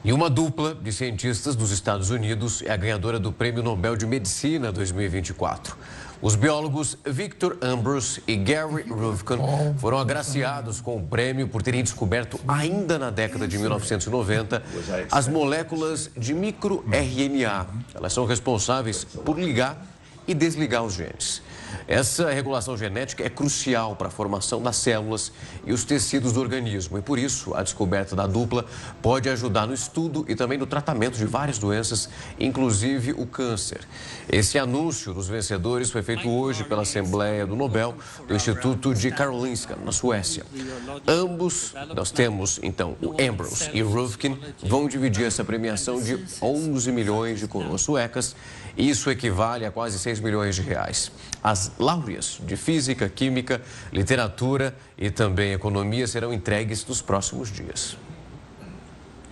E uma dupla de cientistas dos Estados Unidos é a ganhadora do Prêmio Nobel de Medicina 2024. Os biólogos Victor Ambros e Gary Ruvkun foram agraciados com o prêmio por terem descoberto, ainda na década de 1990, as moléculas de microRNA. Elas são responsáveis por ligar e desligar os genes. Essa regulação genética é crucial para a formação das células e os tecidos do organismo. E por isso, a descoberta da dupla pode ajudar no estudo e também no tratamento de várias doenças, inclusive o câncer. Esse anúncio dos vencedores foi feito hoje pela Assembleia do Nobel do Instituto de Karolinska, na Suécia. Ambos, nós temos então o Ambros e o Ruvkun, vão dividir essa premiação de 11 milhões de coroas suecas. Isso equivale a quase 6 milhões de reais. As láureas de Física, Química, Literatura e também Economia serão entregues nos próximos dias.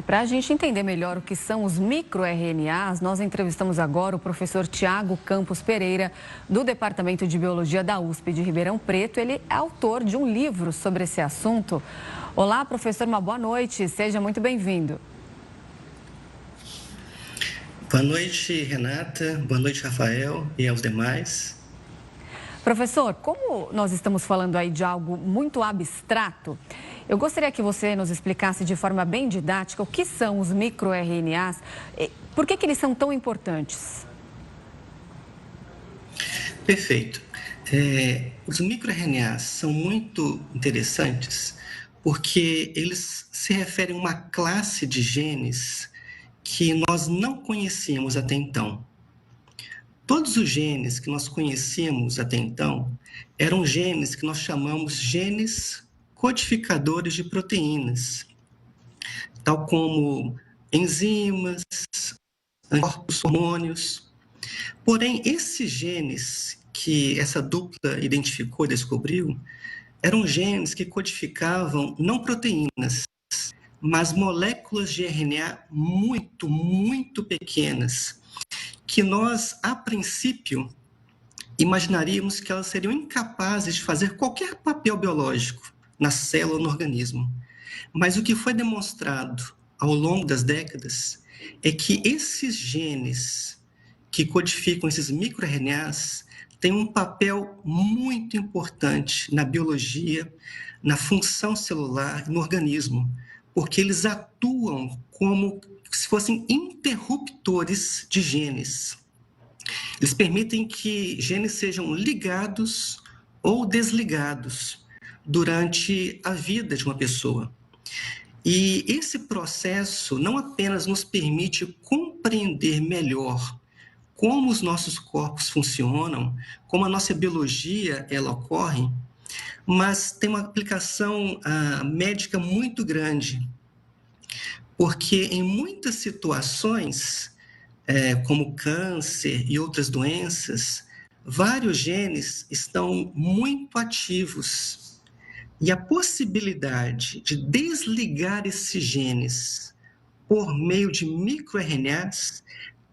Para a gente entender melhor o que são os microRNAs, nós entrevistamos agora o professor Tiago Campos Pereira, do Departamento de Biologia da USP de Ribeirão Preto. Ele é autor de um livro sobre esse assunto. Olá, professor, uma boa noite. Seja muito bem-vindo. Boa noite, Renata. Boa noite, Rafael e aos demais. Professor, como nós estamos falando aí de algo muito abstrato, eu gostaria que você nos explicasse de forma bem didática o que são os microRNAs, por que eles são tão importantes? Perfeito. Os microRNAs são muito interessantes porque eles se referem a uma classe de genes que nós não conhecíamos até então. Todos os genes que nós conhecíamos até então eram genes que nós chamamos genes codificadores de proteínas, tal como enzimas, anticorpos, hormônios. Porém, esses genes que essa dupla identificou e descobriu eram genes que codificavam não proteínas, mas moléculas de RNA muito, muito pequenas, que nós, a princípio, imaginaríamos que elas seriam incapazes de fazer qualquer papel biológico na célula ou no organismo. Mas o que foi demonstrado ao longo das décadas é que esses genes que codificam esses microRNAs têm um papel muito importante na biologia, na função celular, no organismo, porque eles atuam como se fossem interruptores de genes. Eles permitem que genes sejam ligados ou desligados durante a vida de uma pessoa. E esse processo não apenas nos permite compreender melhor como os nossos corpos funcionam, como a nossa biologia ela ocorre, mas tem uma aplicação médica muito grande, porque em muitas situações, como câncer e outras doenças, vários genes estão muito ativos. E a possibilidade de desligar esses genes por meio de microRNAs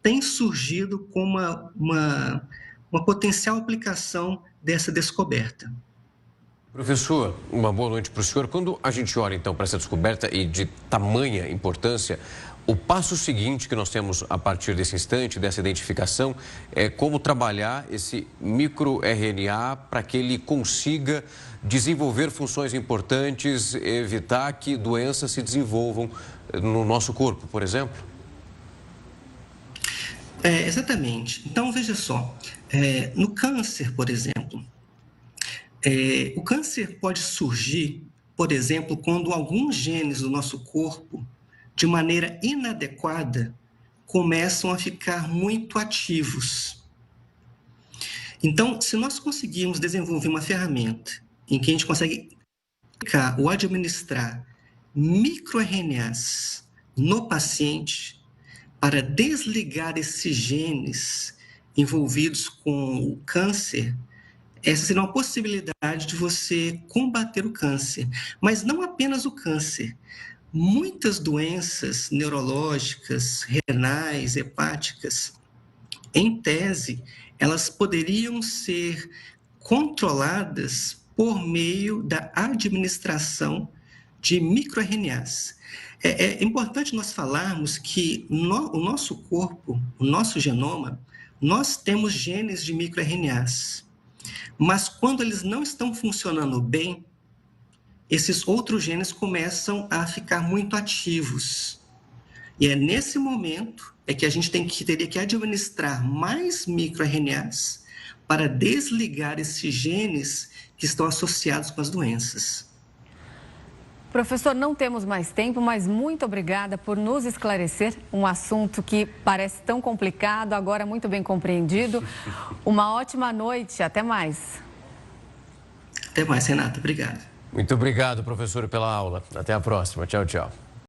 tem surgido como uma potencial aplicação dessa descoberta. Professor, uma boa noite para o senhor. Quando a gente olha, então, para essa descoberta e de tamanha importância, o passo seguinte que nós temos a partir desse instante, dessa identificação, é como trabalhar esse microRNA para que ele consiga desenvolver funções importantes, evitar que doenças se desenvolvam no nosso corpo, por exemplo? Exatamente. Então, veja só, no câncer, por exemplo, o câncer pode surgir, por exemplo, quando alguns genes do nosso corpo, de maneira inadequada, começam a ficar muito ativos. Então, se nós conseguirmos desenvolver uma ferramenta em que a gente consegue aplicar ou administrar microRNAs no paciente para desligar esses genes envolvidos com o câncer, essa seria uma possibilidade de você combater o câncer. Mas não apenas o câncer. Muitas doenças neurológicas, renais, hepáticas, em tese, elas poderiam ser controladas por meio da administração de microRNAs. É importante nós falarmos que o nosso corpo, o nosso genoma, nós temos genes de microRNAs, mas quando eles não estão funcionando bem, esses outros genes começam a ficar muito ativos. E é nesse momento que a gente teria que administrar mais microRNAs para desligar esses genes que estão associados com as doenças. Professor, não temos mais tempo, mas muito obrigada por nos esclarecer um assunto que parece tão complicado, agora muito bem compreendido. Uma ótima noite, até mais. Até mais, Renata. Obrigado. Muito obrigado, professor, pela aula. Até a próxima. Tchau, tchau.